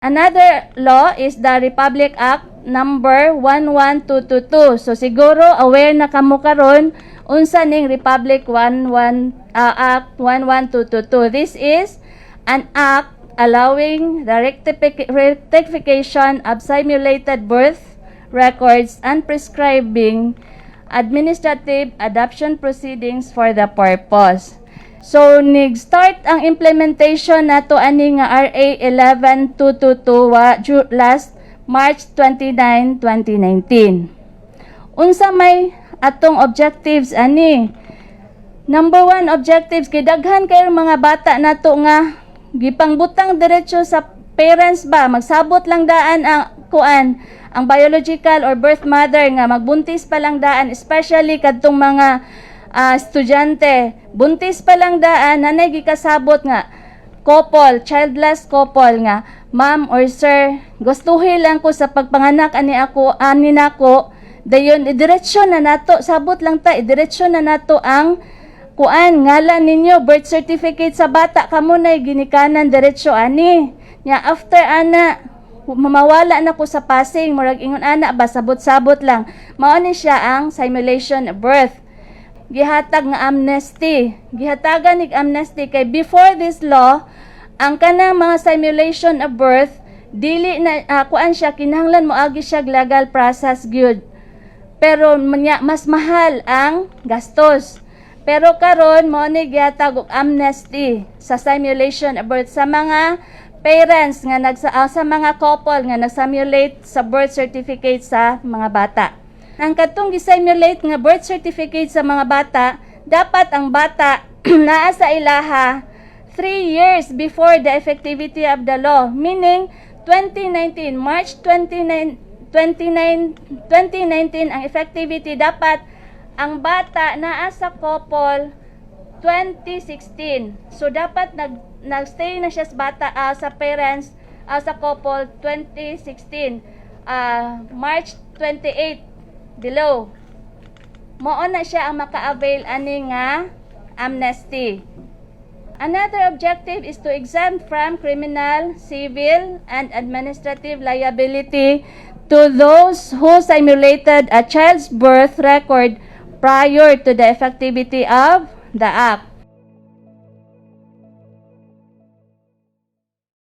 Another law is the Republic Act number 11222. So siguro aware na kamo karon unsa ning Republic Act 11222. This is an act allowing the rectification of simulated birth records and prescribing administrative adoption proceedings for the purpose. So, nag-start ang implementation nato ani nga RA 11222 last March 29, 2019. Unsa may atong objectives ani? Number 1 objectives, kay daghan kay mga bata nato nga gipangbutang diretso sa parents ba, magsabot lang daan ang biological or birth mother nga magbuntis pa lang daan, especially kadtong mga estudyante, buntis pa lang daan, nanay gikasabot nga, couple, childless couple nga, ma'am or sir, gustuhin lang ko sa pagpanganak ani nako, dayon idiretsyon na nato, sabot lang ta, idiretsyon na nato ang ngalan ninyo, birth certificate sa bata, kamo na ginikanan diretsyo ani. Nya after ana, mamawala na ko sa passing, murag ingon ana ba, sabot-sabot lang. Mao ni siya ang simulation birth. Gihatag nga amnesty. Gihatagan nig amnesty kay before this law, ang kanang mga simulation of birth dili na kuan siya kinahanglan mo agi siya legal process gyud. Pero mas mahal ang gastos. Pero karon mo ni gihatag og amnesty sa simulation of birth sa mga parents nga sa mga couple nga nag-simulate sa birth certificate sa mga bata. Ang katong gi-simulate nga birth certificate sa mga bata, dapat ang bata naa sa ilaha 3 years before the effectivity of the law, meaning 2019, March 2019 ang effectivity, dapat ang bata naa sa couple 2016. So dapat nagstay na siya sa bata sa parents sa couple 2016, March 28 below. Mao na siya ang maka-avail ani nga amnesty. Another objective is to exempt from criminal, civil, and administrative liability to those who simulated a child's birth record prior to the effectivity of the act.